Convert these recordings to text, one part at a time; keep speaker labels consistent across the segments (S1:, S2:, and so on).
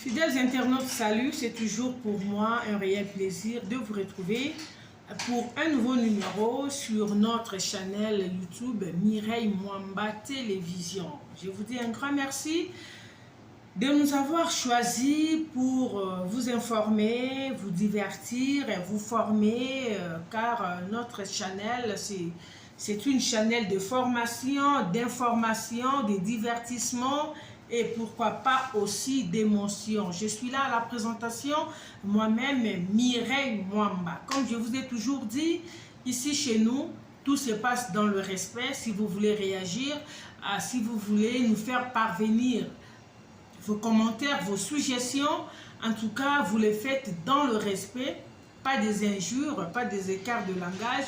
S1: Fidèles internautes, salut, c'est toujours pour moi un réel plaisir de vous retrouver pour un nouveau numéro sur notre chaîne YouTube Mireille Mwamba Télévision. Je vous dis un grand merci de nous avoir choisis pour vous informer, vous divertir, vous former, car notre chaîne, c'est une chaîne de formation, d'information, de divertissement et pourquoi pas aussi d'émotion. Je suis là à la présentation, moi-même Mireille Mwamba. Comme je vous ai toujours dit, ici chez nous, tout se passe dans le respect. Si vous voulez réagir, si vous voulez nous faire parvenir vos commentaires, vos suggestions, en tout cas, vous les faites dans le respect, pas des injures, pas des écarts de langage.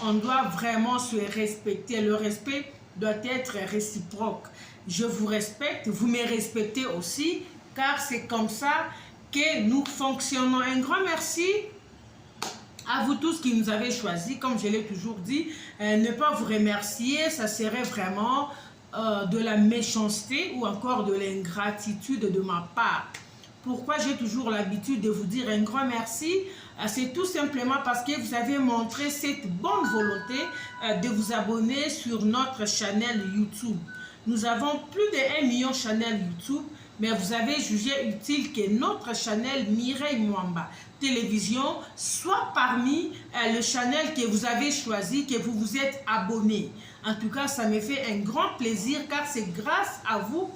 S1: On doit vraiment se respecter. Le respect doit être réciproque. Je vous respecte, vous me respectez aussi, car c'est comme ça que nous fonctionnons. Un grand merci à vous tous qui nous avez choisis. Comme je l'ai toujours dit, ne pas vous remercier, ça serait vraiment de la méchanceté ou encore de l'ingratitude de ma part. Pourquoi j'ai toujours l'habitude de vous dire un grand merci? C'est tout simplement parce que vous avez montré cette bonne volonté de vous abonner sur notre chaîne YouTube. Nous avons plus de 1 million de chaînes YouTube, mais vous avez jugé utile que notre chaîne Mireille Mwamba Télévision soit parmi les chaînes que vous avez choisi, que vous vous êtes abonné. En tout cas, ça me fait un grand plaisir car c'est grâce à vous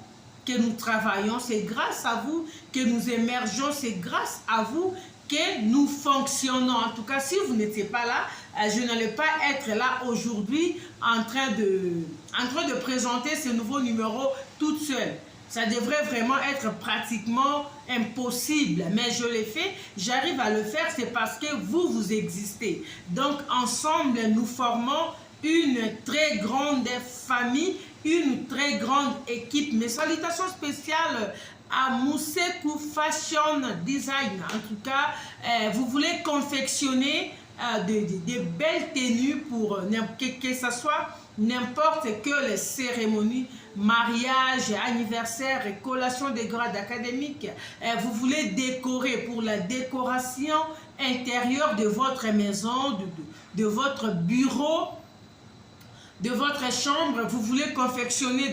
S1: que nous travaillons, c'est grâce à vous que nous émergeons, c'est grâce à vous que nous fonctionnons. En tout cas, si vous n'étiez pas là, je n'allais pas être là aujourd'hui en train de présenter ce nouveau numéro toute seule. Ça devrait vraiment être pratiquement impossible, mais je l'ai fait, j'arrive à le faire, c'est parce que vous existez. Donc ensemble, nous formons une très grande famille, une très grande équipe. Mes salutations spéciales à Moussekou Fashion Design. En tout cas, vous voulez confectionner de belles tenues pour que ce soit n'importe quelle cérémonie, mariage, anniversaire, collation des grades académiques. Vous voulez décorer pour la décoration intérieure de votre maison, de votre bureau, de votre chambre. Vous voulez confectionner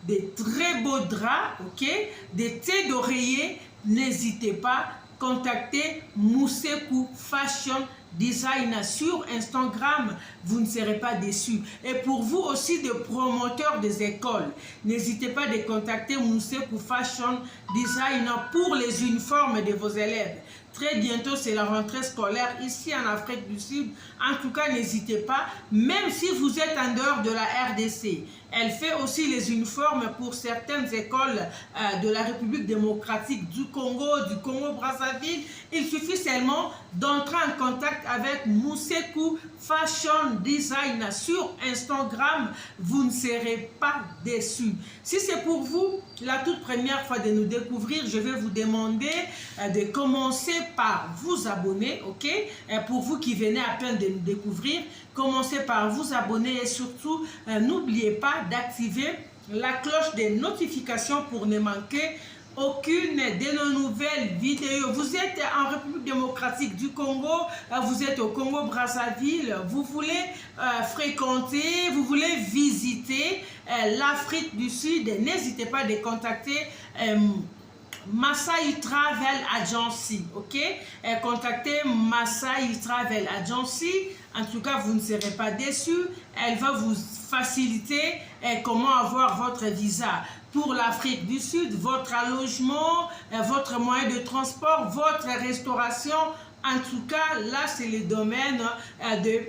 S1: des très beaux draps, ok, des thés d'oreiller. N'hésitez pas, contactez Moussekou Fashion Design sur Instagram, vous ne serez pas déçus. Et pour vous aussi, des promoteurs des écoles, n'hésitez pas de contacter Moussekou Fashion Design pour les uniformes de vos élèves. Très bientôt, c'est la rentrée scolaire ici en Afrique du Sud. En tout cas, n'hésitez pas, même si vous êtes en dehors de la RDC. Elle fait aussi les uniformes pour certaines écoles de la République démocratique du Congo-Brazzaville. Il suffit seulement d'entrer en contact avec Moussekou Fashion Design sur Instagram. Vous ne serez pas déçus. Si c'est pour vous la toute première fois de nous découvrir, je vais vous demander de commencer par vous abonner, ok? Pour vous qui venez à peine de nous découvrir, commencez par vous abonner et surtout, n'oubliez pas d'activer la cloche des notifications pour ne manquer aucune de nos nouvelles vidéos. Vous êtes en République démocratique du Congo, vous êtes au Congo-Brazzaville, vous voulez fréquenter, vous voulez visiter l'Afrique du Sud, n'hésitez pas de contacter Masai Travel Agency, ok? Contactez Masai Travel Agency. En tout cas, vous ne serez pas déçus. Elle va vous faciliter comment avoir votre visa pour l'Afrique du Sud, votre logement, votre moyen de transport, votre restauration. En tout cas, là, c'est le domaine de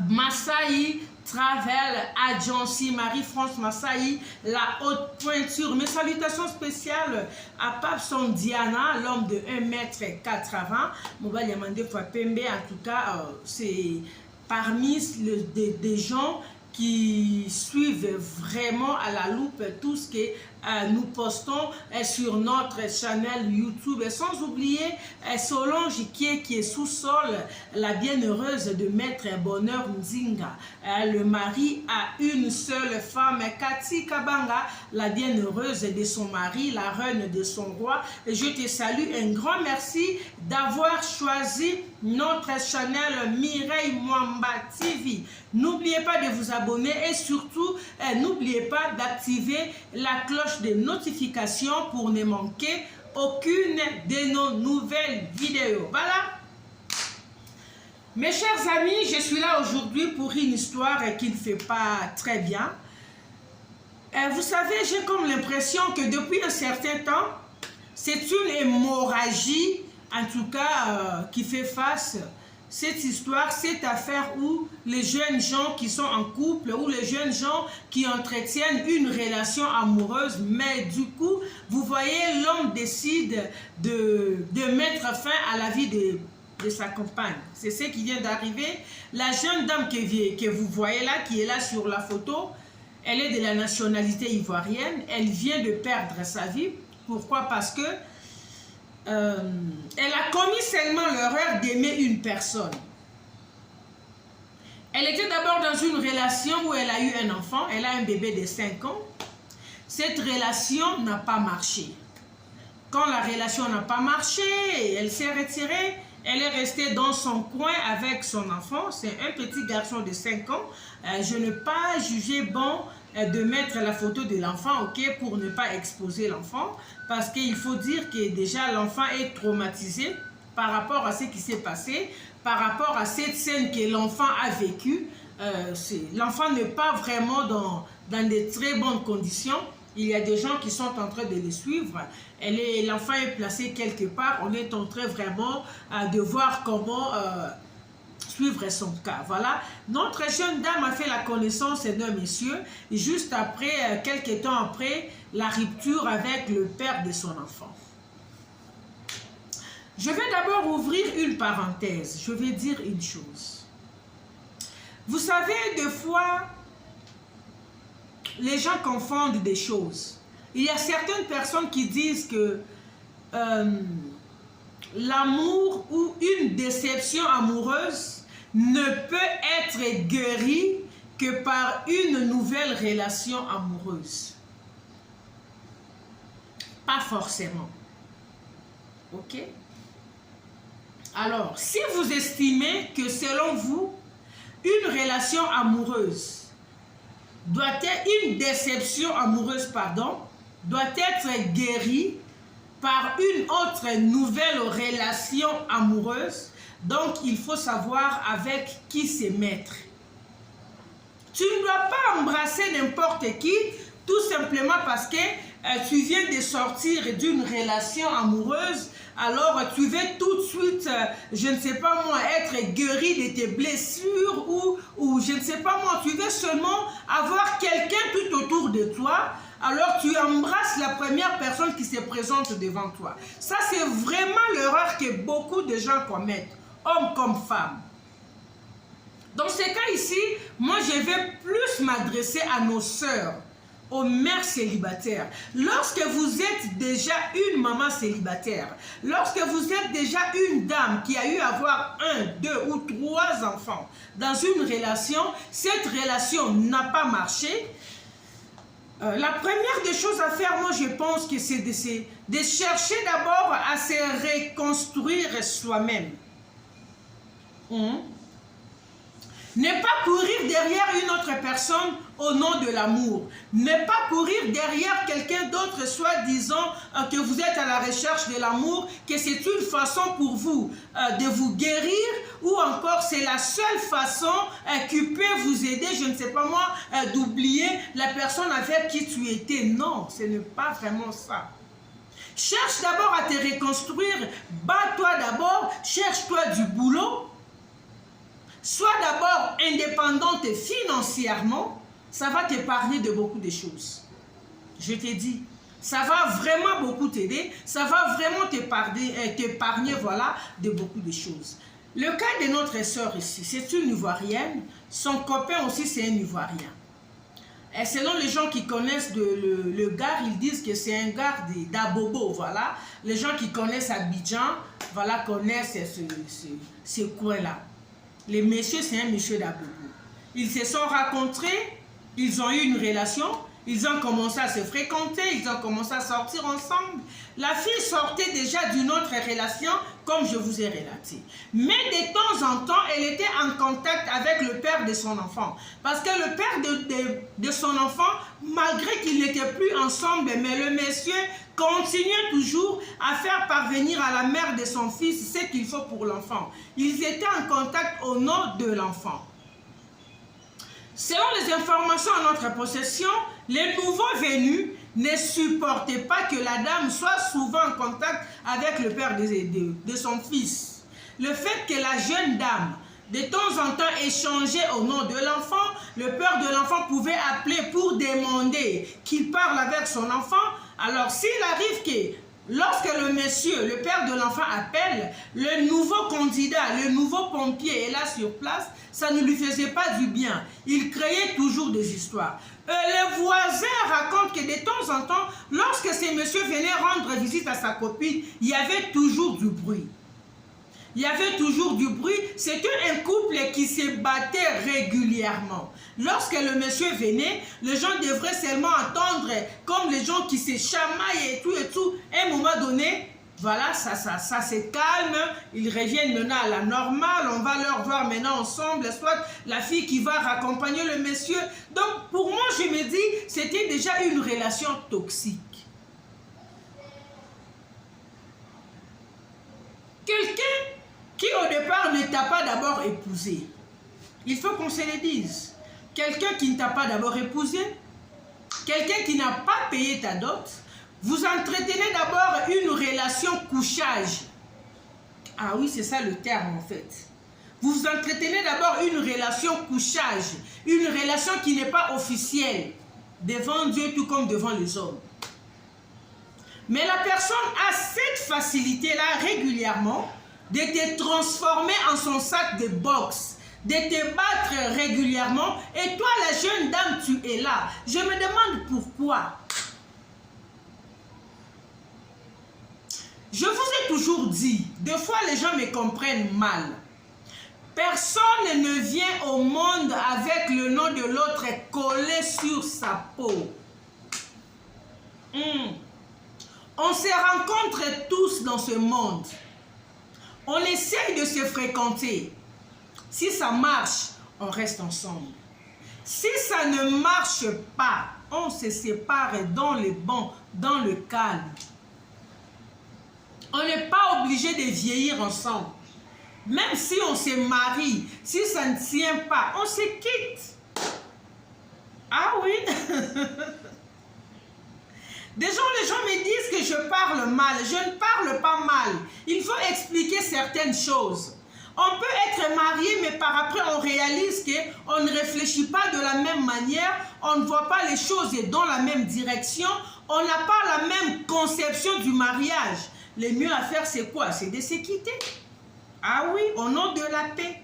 S1: Masai Travel Agency, Marie-France Masai, la haute pointure. Mes salutations spéciales à Papson Diana, l'homme de 1m80. Mobile Yamande Fapembe, en tout cas, c'est parmi des gens qui suivent vraiment à la loupe tout ce que nous postons sur notre chaîne YouTube. Et sans oublier Solange qui est sous-sol, la bienheureuse de Maître Bonheur Nzinga. Le mari a une seule femme, Cathy Kabanga, la bienheureuse de son mari, la reine de son roi. Et je te salue, un grand merci d'avoir choisi notre chaîne Mireille Mwamba TV. N'oubliez pas de vous abonner et surtout, n'oubliez pas d'activer la cloche de notification pour ne manquer aucune de nos nouvelles vidéos. Voilà. Mes chers amis, je suis là aujourd'hui pour une histoire qui ne fait pas très bien. Vous savez, j'ai comme l'impression que depuis un certain temps, c'est une hémorragie, en tout cas, qui fait face cette histoire, cette affaire où les jeunes gens qui sont en couple, ou les jeunes gens qui entretiennent une relation amoureuse, mais du coup, vous voyez, l'homme décide de mettre fin à la vie de sa compagne. C'est ce qui vient d'arriver. La jeune dame que vous voyez là, qui est là sur la photo, elle est de la nationalité ivoirienne. Elle vient de perdre sa vie. Pourquoi? Parce que elle a commis seulement l'erreur d'aimer une personne. Elle était d'abord dans une relation où elle a eu un enfant. Elle a un bébé de 5 ans. Cette relation n'a pas marché. Quand la relation n'a pas marché, elle s'est retirée. Elle est restée dans son coin avec son enfant. C'est un petit garçon de 5 ans. Je n'ai pas jugé bon de mettre la photo de l'enfant, ok, pour ne pas exposer l'enfant. Parce qu'il faut dire que déjà l'enfant est traumatisé par rapport à ce qui s'est passé, par rapport à cette scène que l'enfant a vécue. L'enfant n'est pas vraiment dans de très bonnes conditions. Il y a des gens qui sont en train de les suivre. L'enfant est placé quelque part. On est en train vraiment de voir comment suivre son cas. Voilà. Notre jeune dame a fait la connaissance d'un monsieur juste après, quelques temps après, la rupture avec le père de son enfant. Je vais d'abord ouvrir une parenthèse. Je vais dire une chose. Vous savez, des fois, les gens confondent des choses. Il y a certaines personnes qui disent que l'amour ou une déception amoureuse ne peut être guérie que par une nouvelle relation amoureuse. Pas forcément. Ok? Alors, si vous estimez que selon vous, une relation amoureuse doit être, une déception amoureuse, pardon, doit être guérie par une autre nouvelle relation amoureuse, donc il faut savoir avec qui se mettre. Tu ne dois pas embrasser n'importe qui, tout simplement parce que tu viens de sortir d'une relation amoureuse, alors tu veux tout de suite, je ne sais pas moi, être guéri de tes blessures ou je ne sais pas moi, tu veux seulement avoir quelqu'un tout autour de toi, alors tu embrasses la première personne qui se présente devant toi. Ça, c'est vraiment l'erreur que beaucoup de gens commettent, hommes comme femmes. Dans ce cas ici, moi je vais plus m'adresser à nos sœurs, aux mères célibataires. Lorsque vous êtes déjà une maman célibataire, lorsque vous êtes déjà une dame qui a eu à avoir 1, 2 ou 3 enfants dans une relation, cette relation n'a pas marché, la première des choses à faire, moi je pense que c'est de chercher d'abord à se reconstruire soi-même. Ne pas courir derrière une autre personne au nom de l'amour. Ne pas courir derrière quelqu'un d'autre, soit disant que vous êtes à la recherche de l'amour, que c'est une façon pour vous de vous guérir, ou encore c'est la seule façon qui peut vous aider, je ne sais pas moi, d'oublier la personne avec qui tu étais. Non, ce n'est pas vraiment ça. Cherche d'abord à te reconstruire, bats-toi d'abord, cherche-toi du boulot. Sois d'abord indépendante financièrement, ça va t'épargner de beaucoup de choses. Je t'ai dit, ça va vraiment beaucoup t'aider, ça va vraiment t'épargner voilà, de beaucoup de choses. Le cas de notre sœur ici, c'est une Ivoirienne. Son copain aussi, c'est un Ivoirien. Et selon les gens qui connaissent le gars, ils disent que c'est un gars d'Abobo, voilà. Les gens qui connaissent Abidjan, voilà, connaissent ce coin-là. Les messieurs, c'est un monsieur d'Abobo. Ils se sont rencontrés, ils ont eu une relation, ils ont commencé à se fréquenter, ils ont commencé à sortir ensemble. La fille sortait déjà d'une autre relation, comme je vous ai relaté. Mais de temps en temps, elle était en contact avec le père de son enfant. Parce que le père de son enfant, malgré qu'ils n'étaient plus ensemble, mais le monsieur continuait toujours à faire parvenir à la mère de son fils ce qu'il faut pour l'enfant. Ils étaient en contact au nom de l'enfant. Selon les informations en notre possession, les nouveaux venus ne supportaient pas que la dame soit souvent en contact avec le père de son fils. Le fait que la jeune dame, de temps en temps, échangeait au nom de l'enfant, le père de l'enfant pouvait appeler pour demander qu'il parle avec son enfant. Alors, s'il arrive que lorsque le monsieur, le père de l'enfant appelle, le nouveau candidat, le nouveau pompier est là sur place, ça ne lui faisait pas du bien. Il créait toujours des histoires. Les voisins racontent que de temps en temps, lorsque ces messieurs venaient rendre visite à sa copine, il y avait toujours du bruit. Il y avait toujours du bruit. C'était un couple qui se battait régulièrement. Lorsque le monsieur venait, les gens devraient seulement entendre comme les gens qui se chamaillent et tout. À un moment donné, voilà, ça se calme. Ils reviennent maintenant à la normale. On va leur voir maintenant ensemble. Soit la fille qui va raccompagner le monsieur. Donc, pour moi, je me dis, c'était déjà une relation toxique. Quelqu'un qui au départ ne t'a pas d'abord épousé. Il faut qu'on se le dise. Quelqu'un qui ne t'a pas d'abord épousé, quelqu'un qui n'a pas payé ta dot, vous entretenez d'abord une relation couchage. Ah oui, c'est ça le terme en fait. Vous entretenez d'abord une relation couchage, une relation qui n'est pas officielle devant Dieu tout comme devant les hommes. Mais la personne a cette facilité-là régulièrement de te transformer en son sac de boxe, de te battre régulièrement. Et toi, la jeune dame, tu es là. Je me demande pourquoi. Je vous ai toujours dit, des fois les gens me comprennent mal. Personne ne vient au monde avec le nom de l'autre collé sur sa peau. On se rencontre tous dans ce monde. On essaye de se fréquenter. Si ça marche, on reste ensemble. Si ça ne marche pas, on se sépare dans le bon, dans le calme. On n'est pas obligé de vieillir ensemble. Même si on se marie, si ça ne tient pas, on se quitte. Ah oui. Les gens me disent que je parle mal. Je ne parle pas mal. Il faut expliquer certaines choses. On peut être marié, mais par après, on réalise qu'on ne réfléchit pas de la même manière, on ne voit pas les choses dans la même direction, on n'a pas la même conception du mariage. Le mieux à faire, c'est quoi? C'est de se quitter. Ah oui, au nom de la paix.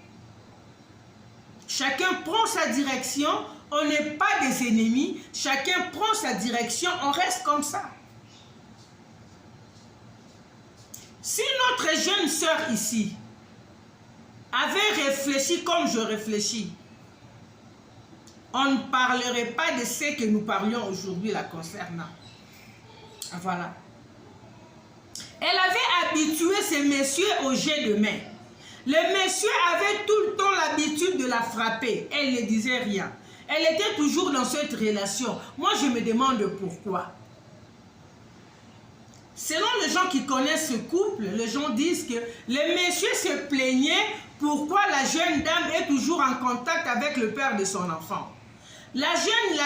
S1: Chacun prend sa direction. On n'est pas des ennemis, chacun prend sa direction, on reste comme ça. Si notre jeune sœur ici avait réfléchi comme je réfléchis, on ne parlerait pas de ce que nous parlions aujourd'hui la concernant. Voilà. Elle avait habitué ces messieurs au jet de main. Le monsieur avait tout le temps l'habitude de la frapper. Elle ne disait rien. Elle était toujours dans cette relation. Moi, je me demande pourquoi. Selon les gens qui connaissent ce couple, les gens disent que le monsieur se plaignait pourquoi la jeune dame est toujours en contact avec le père de son enfant. La jeune,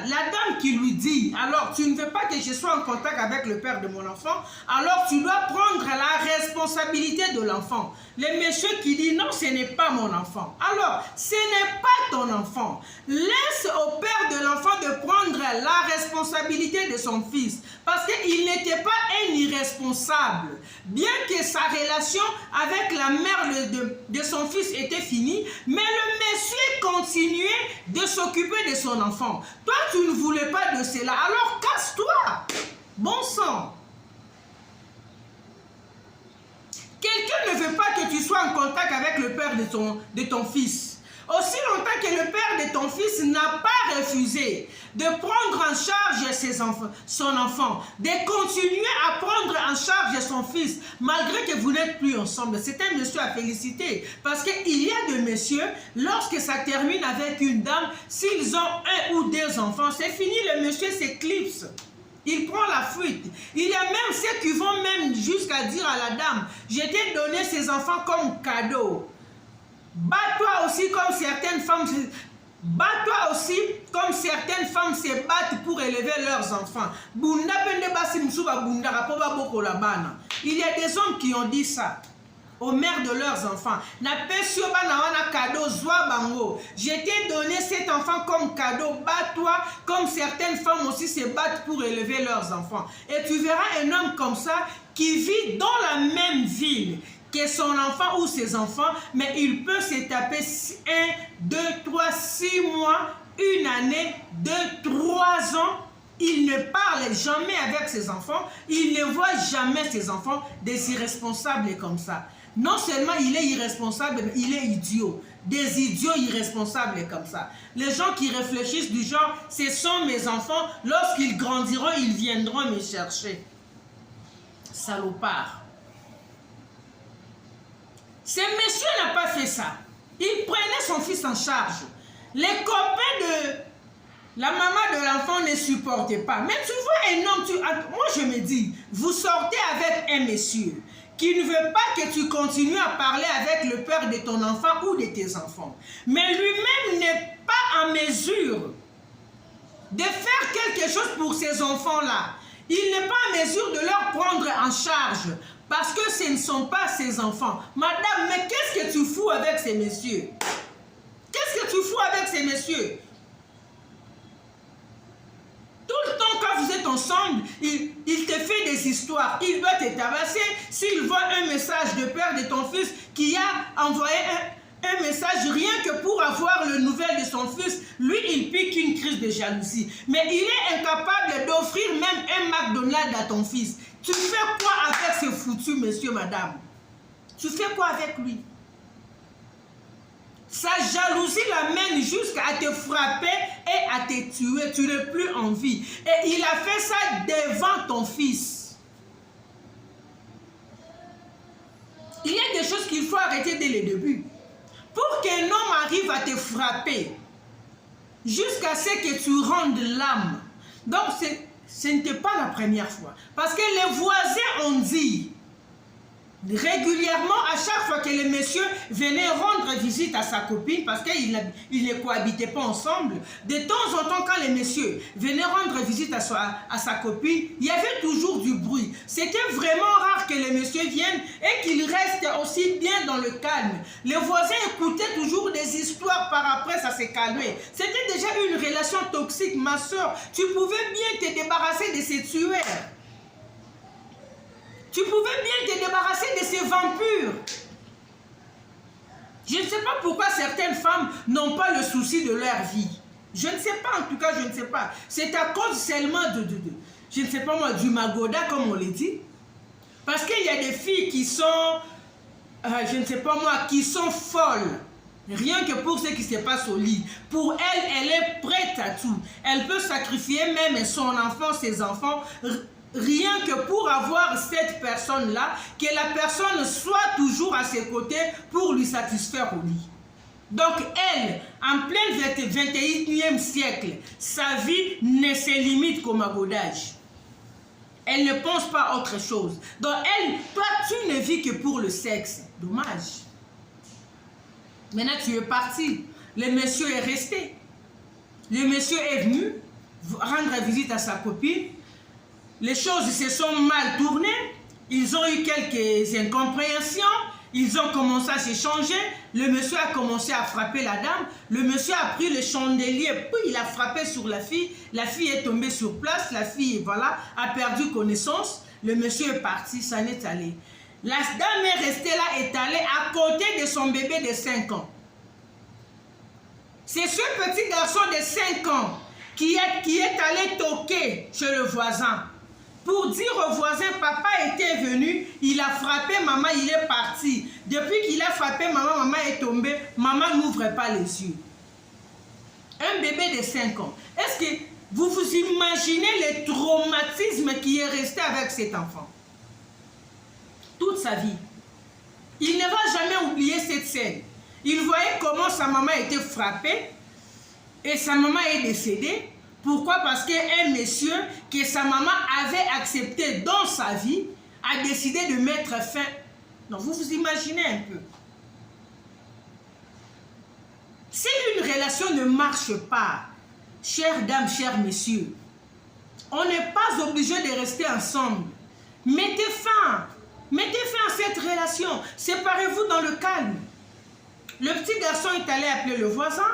S1: la dame qui lui dit, alors tu ne veux pas que je sois en contact avec le père de mon enfant, alors tu dois prendre la responsabilité de l'enfant. Le monsieur qui dit, non, ce n'est pas mon enfant. Alors, ce n'est pas ton enfant. Laisse au père de l'enfant de prendre la responsabilité de son fils, parce qu'il n'était pas un irresponsable. Bien que sa relation avec la mère de son fils était finie, mais le monsieur continuait de s'occuper de son enfant. Toi, tu ne voulais pas de cela, alors casse-toi. Bon sang. Quelqu'un ne veut pas que tu sois en contact avec le père de ton fils. Aussi longtemps que le père de ton fils n'a pas refusé de prendre en charge son enfant, de continuer à prendre en charge son fils, malgré que vous n'êtes plus ensemble. C'est un monsieur à féliciter. Parce qu'il y a des messieurs, lorsque ça termine avec une dame, s'ils ont un ou deux enfants, c'est fini, le monsieur s'éclipse. Il prend la fuite. Il y a même ceux qui vont même jusqu'à dire à la dame, je t'ai donné ces enfants comme cadeau. Bats-toi aussi comme certaines femmes. Bats-toi aussi comme certaines femmes se battent pour élever leurs enfants. Il y a des hommes qui ont dit ça aux mères de leurs enfants. Je t'ai donné cet enfant comme cadeau. Bats-toi comme certaines femmes aussi se battent pour élever leurs enfants. Et tu verras un homme comme ça qui vit dans la même ville que son enfant ou ses enfants, mais il peut se taper 1, 2, 3, 6 mois, une année, 2, 3 ans. Il ne parle jamais avec ses enfants, il ne voit jamais ses enfants, des irresponsables comme ça. Non seulement il est irresponsable, mais il est idiot. Des idiots irresponsables comme ça. Les gens qui réfléchissent du genre, ce sont mes enfants, lorsqu'ils grandiront, ils viendront me chercher. Salopard. Ce monsieur n'a pas fait ça. Il prenait son fils en charge. Les copains de la maman de l'enfant ne supportaient pas. Mais tu vois un homme, moi je me dis, vous sortez avec un monsieur qui ne veut pas que tu continues à parler avec le père de ton enfant ou de tes enfants. Mais lui-même n'est pas en mesure de faire quelque chose pour ces enfants-là. Il n'est pas en mesure de leur prendre en charge. Parce que ce ne sont pas ses enfants. Madame, mais qu'est-ce que tu fous avec ces messieurs? Qu'est-ce que tu fous avec ces messieurs? Tout le temps quand vous êtes ensemble, il te fait des histoires. Il doit te tabasser. S'il voit un message de père de ton fils qui a envoyé un message rien que pour avoir le nouvelle de son fils, lui, il pique une crise de jalousie. Mais il est incapable d'offrir même un McDonald's à ton fils. Tu fais quoi avec ce foutu monsieur, madame? Tu fais quoi avec lui? Sa jalousie l'amène jusqu'à te frapper et à te tuer. Tu n'as plus envie. Et il a fait ça devant ton fils. Il y a des choses qu'il faut arrêter dès le début. Pour qu'un homme arrive à te frapper, jusqu'à ce que tu rendes l'âme. Donc, ce n'était pas la première fois. Parce que les voisins ont dit, régulièrement, à chaque fois que le monsieur venait rendre visite à sa copine, parce qu'ils ne cohabitaient pas ensemble, de temps en temps, quand le monsieur venait rendre visite à sa copine, il y avait toujours du bruit. C'était vraiment rare que le monsieur vienne et qu'il reste aussi bien dans le calme. Les voisins écoutaient toujours des histoires, par après ça s'est calmé. C'était déjà une relation toxique, ma soeur. Tu pouvais bien te débarrasser de ces tueurs. Tu pouvais bien te débarrasser de ces vampires. Je ne sais pas pourquoi certaines femmes n'ont pas le souci de leur vie. Je ne sais pas, en tout cas, je ne sais pas. C'est à cause seulement je ne sais pas moi, du magoda, comme on le dit. Parce qu'il y a des filles qui sont, je ne sais pas moi, qui sont folles. Rien que pour ce qui se passe au lit. Pour elle, elle est prête à tout. Elle peut sacrifier même son enfant, ses enfants, rien que pour avoir cette personne-là, que la personne soit toujours à ses côtés pour lui satisfaire au lit. Donc elle, en plein 21e siècle, sa vie ne se limite qu'au magodage. Elle ne pense pas à autre chose. Donc elle, toi, tu ne vis que pour le sexe. Dommage. Maintenant, tu es parti. Le monsieur est resté. Le monsieur est venu rendre visite à sa copine. Les choses se sont mal tournées. Ils ont eu quelques incompréhensions. Ils ont commencé à s'échanger. Le monsieur a commencé à frapper la dame. Le monsieur a pris le chandelier, puis il a frappé sur la fille. La fille est tombée sur place. La fille, voilà, a perdu connaissance. Le monsieur est parti, ça n'est allé. La dame est restée là, étalée à côté de son bébé de 5 ans. C'est ce petit garçon de 5 ans qui est allé toquer chez le voisin pour dire au voisin, papa était venu, il a frappé maman, il est parti. Depuis qu'il a frappé maman, maman est tombée, maman n'ouvre pas les yeux. Un bébé de 5 ans. Est-ce que vous vous imaginez le traumatisme qui est resté avec cet enfant? Toute sa vie. Il ne va jamais oublier cette scène. Il voyait comment sa maman était frappée et sa maman est décédée. Pourquoi? Parce qu'un monsieur que sa maman avait accepté dans sa vie a décidé de mettre fin. Donc vous vous imaginez un peu. Si une relation ne marche pas, chères dames, chers messieurs, on n'est pas obligé de rester ensemble. Mettez fin à cette relation. Séparez-vous dans le calme. Le petit garçon est allé appeler le voisin.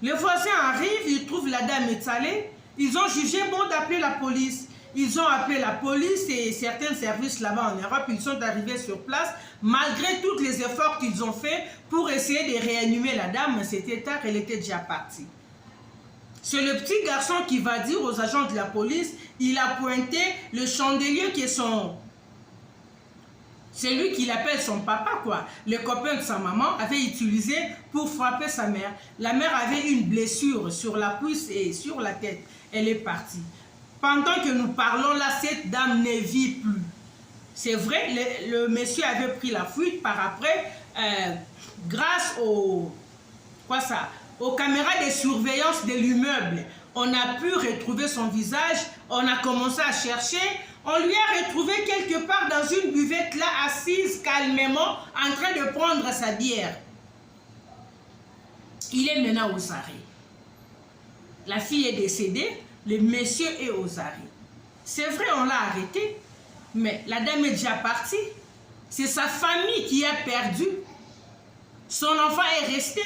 S1: Le voisin arrive, il trouve la dame étalée. Ils ont jugé bon d'appeler la police. Ils ont appelé la police et certains services là-bas en Europe, ils sont arrivés sur place. Malgré tous les efforts qu'ils ont faits pour essayer de réanimer la dame, c'était tard, elle était déjà partie. C'est le petit garçon qui va dire aux agents de la police, il a pointé le chandelier qui est c'est lui qui l'appelle son papa, quoi. Le copain de sa maman avait utilisé pour frapper sa mère. La mère avait une blessure sur la cuisse et sur la tête. Elle est partie. Pendant que nous parlons là, cette dame ne vit plus. C'est vrai, le monsieur avait pris la fuite par après, grâce aux caméras de surveillance de l'immeuble. On a pu retrouver son visage, on a commencé à chercher. On lui a retrouvé quelque part dans une buvette là, assise calmement, en train de prendre sa bière. Il est maintenant aux arrêts. La fille est décédée, le monsieur est aux arrêts. C'est vrai, on l'a arrêté, mais la dame est déjà partie. C'est sa famille qui a perdu. Son enfant est resté.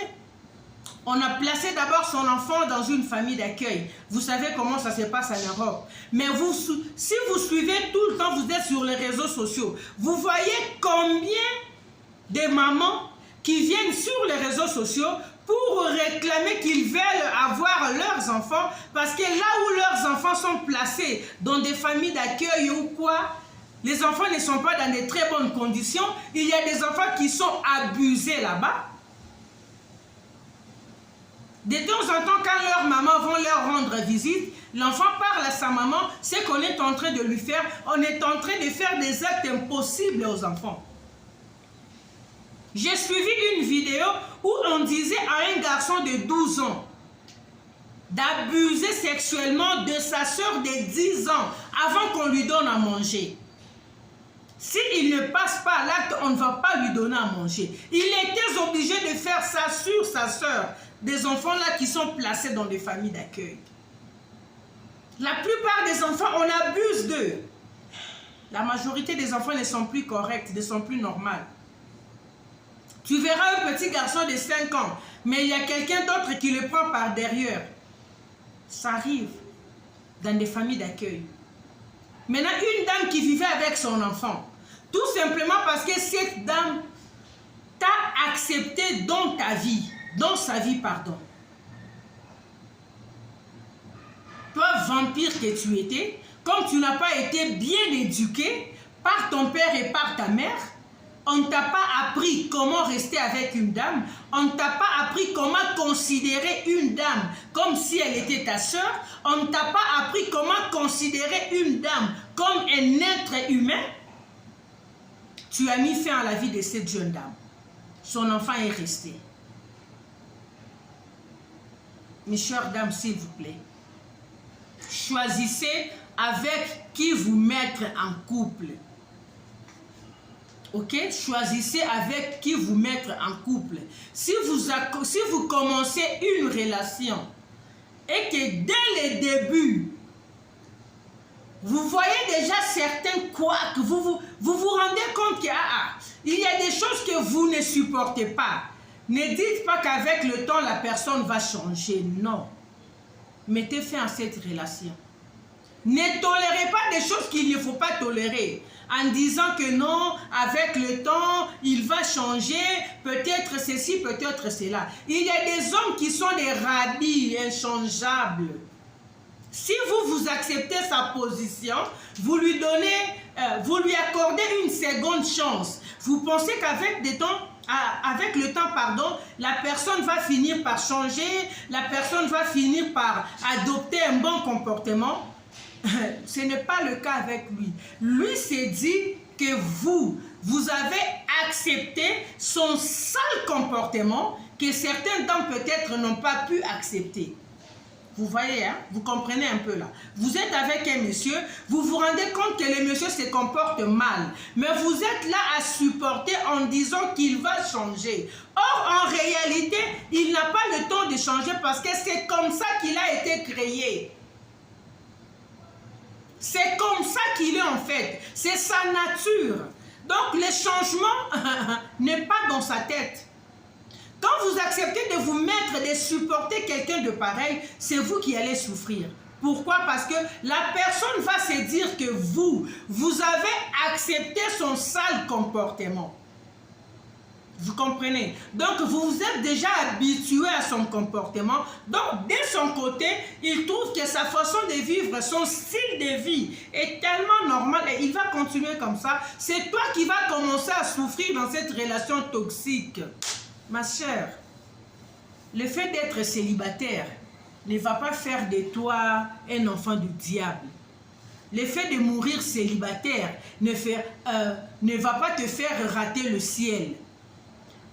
S1: On a placé d'abord son enfant dans une famille d'accueil. Vous savez comment ça se passe en Europe. Mais si vous suivez tout le temps, vous êtes sur les réseaux sociaux, vous voyez combien de mamans qui viennent sur les réseaux sociaux pour réclamer qu'ils veulent avoir leurs enfants, parce que là où leurs enfants sont placés dans des familles d'accueil ou quoi, les enfants ne sont pas dans de très bonnes conditions. Il y a des enfants qui sont abusés là-bas. De temps en temps, quand leurs mamans vont leur rendre visite, l'enfant parle à sa maman, c'est qu'on est en train de lui faire, on est en train de faire des actes impossibles aux enfants. J'ai suivi une vidéo où on disait à un garçon de 12 ans d'abuser sexuellement de sa soeur de 10 ans avant qu'on lui donne à manger. S'il ne passe pas à l'acte, on ne va pas lui donner à manger. Il était obligé de faire ça sur sa soeur. Des enfants là qui sont placés dans des familles d'accueil. La plupart des enfants, on abuse d'eux. La majorité des enfants ne sont plus corrects, ne sont plus normales. Tu verras un petit garçon de 5 ans, mais il y a quelqu'un d'autre qui le prend par derrière. Ça arrive dans des familles d'accueil. Maintenant, une dame qui vivait avec son enfant, tout simplement parce que cette dame t'a accepté dans ta vie. Dans sa vie, pardon. Toi, vampire que tu étais, comme tu n'as pas été bien éduqué par ton père et par ta mère, on ne t'a pas appris comment rester avec une dame, on ne t'a pas appris comment considérer une dame comme si elle était ta soeur, on ne t'a pas appris comment considérer une dame comme un être humain. Tu as mis fin à la vie de cette jeune dame. Son enfant est resté. Mes chères dames, s'il vous plaît, choisissez avec qui vous mettre en couple. Ok? Choisissez avec qui vous mettre en couple. Si vous commencez une relation et que dès le début, vous voyez déjà certains couacs, vous vous rendez compte qu'il y a des choses que vous ne supportez pas. Ne dites pas qu'avec le temps, la personne va changer. Non. Mettez fin à cette relation. Ne tolérez pas des choses qu'il ne faut pas tolérer. En disant que non, avec le temps, il va changer, peut-être ceci, peut-être cela. Il y a des hommes qui sont des rabbis inchangeables. Si vous acceptez sa position, vous lui accordez une seconde chance. Vous pensez qu'avec le temps, la personne va finir par changer, la personne va finir par adopter un bon comportement. Ce n'est pas le cas avec lui. Lui s'est dit que vous avez accepté son sale comportement que certaines dames peut-être n'ont pas pu accepter. Vous voyez, hein? Vous comprenez un peu là. Vous êtes avec un monsieur, vous vous rendez compte que le monsieur se comporte mal. Mais vous êtes là à supporter en disant qu'il va changer. Or, en réalité, il n'a pas le temps de changer parce que c'est comme ça qu'il a été créé. C'est comme ça qu'il est en fait. C'est sa nature. Donc, le changement n'est pas dans sa tête. Quand vous acceptez de vous mettre, de supporter quelqu'un de pareil, c'est vous qui allez souffrir. Pourquoi? Parce que la personne va se dire que vous avez accepté son sale comportement. Vous comprenez? Donc, vous vous êtes déjà habitué à son comportement. Donc, de son côté, il trouve que sa façon de vivre, son style de vie est tellement normal et il va continuer comme ça. C'est toi qui vas commencer à souffrir dans cette relation toxique. Ma chère, le fait d'être célibataire ne va pas faire de toi un enfant du diable. Le fait de mourir célibataire ne va pas te faire rater le ciel.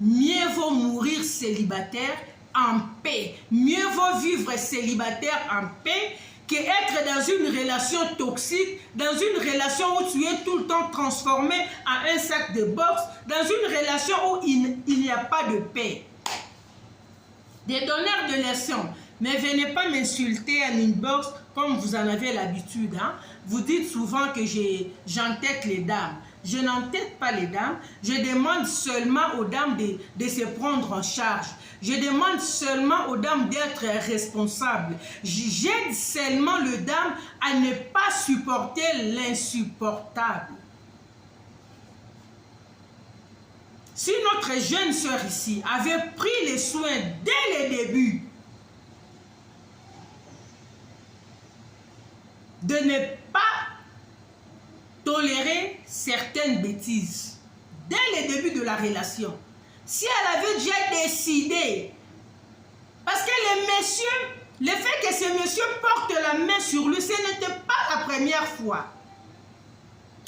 S1: Mieux vaut mourir célibataire en paix. Mieux vaut vivre célibataire en paix qu'être dans une relation toxique, dans une relation où tu es tout le temps transformé en un sac de boxe, dans une relation où il n'y a pas de paix. Des donneurs de leçons, ne venez pas m'insulter en inbox comme vous en avez l'habitude. Hein? Vous dites souvent que j'entête les dames. Je n'entête pas les dames, je demande seulement aux dames de se prendre en charge. Je demande seulement aux dames d'être responsables. J'aide seulement les dames à ne pas supporter l'insupportable. Si notre jeune sœur ici avait pris les soins dès le début de ne pas tolérer certaines bêtises dès le début de la relation, si elle avait déjà décidé, parce que le fait que ce monsieur porte la main sur lui, ce n'était pas la première fois.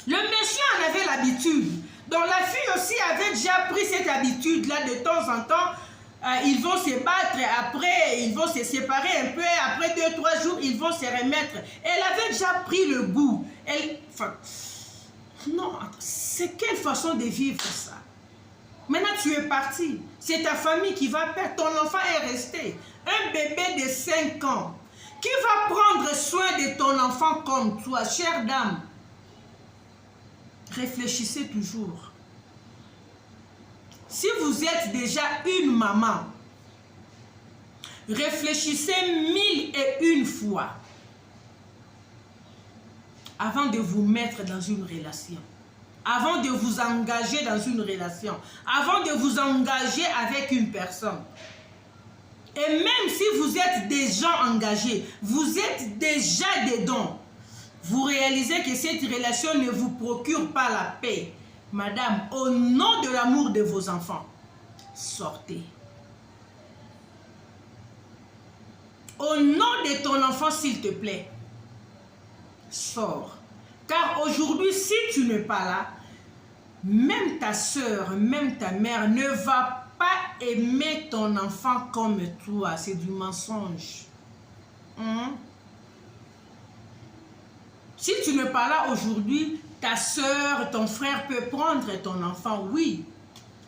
S1: Le monsieur en avait l'habitude. Donc la fille aussi avait déjà pris cette habitude-là de temps en temps. Ils vont se battre, après ils vont se séparer un peu, après 2-3 jours, ils vont se remettre. Elle avait déjà pris le goût. Non, c'est quelle façon de vivre ça? Maintenant tu es parti, c'est ta famille qui va perdre, ton enfant est resté. Un bébé de 5 ans, qui va prendre soin de ton enfant comme toi, chère dame? Réfléchissez toujours. Si vous êtes déjà une maman, réfléchissez 1001 fois avant de vous mettre dans une relation, avant de vous engager dans une relation, avant de vous engager avec une personne. Et même si vous êtes déjà engagé, vous êtes déjà dedans, vous réalisez que cette relation ne vous procure pas la paix. Madame, au nom de l'amour de vos enfants, sortez. Au nom de ton enfant, s'il te plaît, sors. Car aujourd'hui, si tu n'es pas là, même ta soeur, même ta mère ne va pas aimer ton enfant comme toi. C'est du mensonge. Si tu n'es pas là aujourd'hui, ta soeur, ton frère peut prendre ton enfant, oui.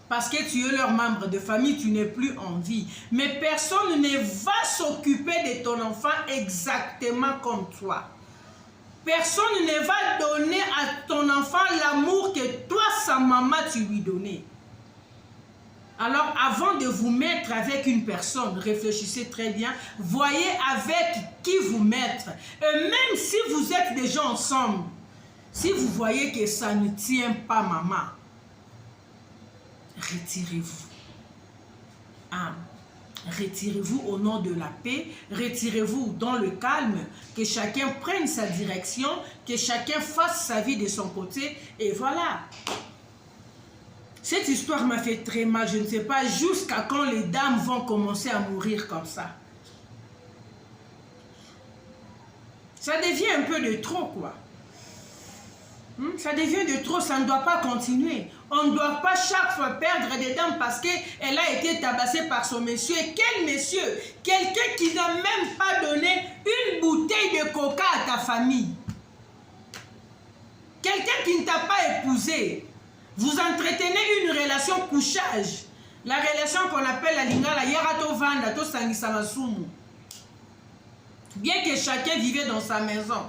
S1: Parce que tu es leur membre de famille, tu n'es plus en vie. Mais personne ne va s'occuper de ton enfant exactement comme toi. Personne ne va donner à ton enfant l'amour que toi, sa maman, tu lui donnais. Alors, avant de vous mettre avec une personne, réfléchissez très bien. Voyez avec qui vous mettre. Et même si vous êtes déjà ensemble, si vous voyez que ça ne tient pas, maman, retirez-vous. Ah. Retirez-vous au nom de la paix, retirez-vous dans le calme, que chacun prenne sa direction, que chacun fasse sa vie de son côté, et voilà. Cette histoire m'a fait très mal, je ne sais pas jusqu'à quand les dames vont commencer à mourir comme ça. Ça devient un peu de trop, quoi. Ça devient de trop, ça ne doit pas continuer. On ne doit pas chaque fois perdre des dames parce qu'elle a été tabassée par son monsieur. Et quel monsieur? Quelqu'un qui n'a même pas donné une bouteille de coca à ta famille. Quelqu'un qui ne t'a pas épousé. Vous entretenez une relation couchage. La relation qu'on appelle la lingala yarato vanda to sangisa masumu. Bien que chacun vivait dans sa maison.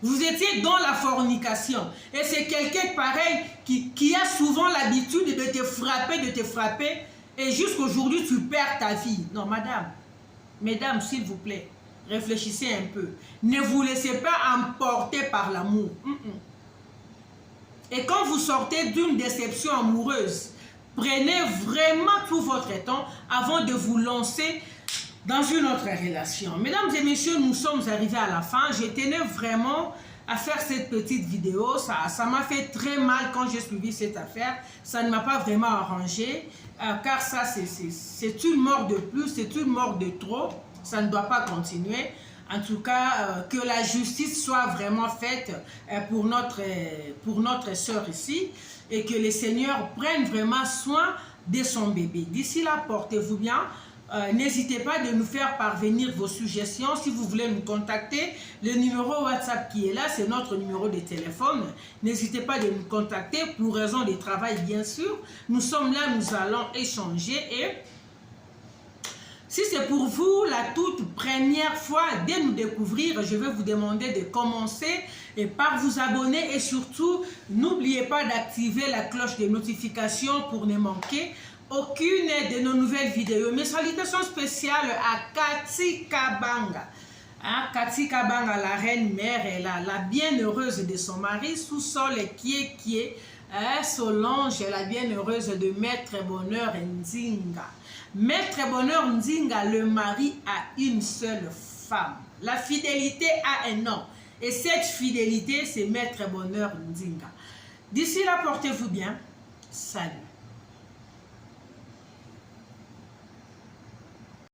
S1: Vous étiez dans la fornication. Et c'est quelqu'un pareil qui a souvent l'habitude de te frapper. Et jusqu'aujourd'hui, tu perds ta vie. Non, madame. Mesdames, s'il vous plaît, réfléchissez un peu. Ne vous laissez pas emporter par l'amour. Et quand vous sortez d'une déception amoureuse, prenez vraiment tout votre temps avant de vous lancer dans une autre relation. Mesdames et messieurs, nous sommes arrivés à la fin. Je tenais vraiment à faire cette petite vidéo. Ça m'a fait très mal quand j'ai suivi cette affaire. Ça ne m'a pas vraiment arrangé. Car ça, c'est une mort de plus, c'est une mort de trop. Ça ne doit pas continuer. En tout cas, que la justice soit vraiment faite pour notre sœur ici. Et que le Seigneur prenne vraiment soin de son bébé. D'ici là, portez-vous bien. N'hésitez pas de nous faire parvenir vos suggestions. Si vous voulez nous contacter, le numéro WhatsApp qui est là, c'est notre numéro de téléphone. N'hésitez pas de nous contacter pour raison de travail, bien sûr. Nous sommes là, nous allons échanger. Et si c'est pour vous la toute première fois de nous découvrir, je vais vous demander de commencer et par vous abonner. Et surtout, n'oubliez pas d'activer la cloche de notification pour ne manquer aucune de nos nouvelles vidéos. Mes salutations spéciales à Cathy Kabanga. Cathy Kabanga, la reine mère, est la bienheureuse de son mari, sous-sol qui est Solange, la bienheureuse de Maître Bonheur Nzinga. Maître Bonheur Nzinga, le mari a une seule femme. La fidélité a un nom. Et cette fidélité, c'est Maître Bonheur Nzinga. D'ici là, portez-vous bien. Salut.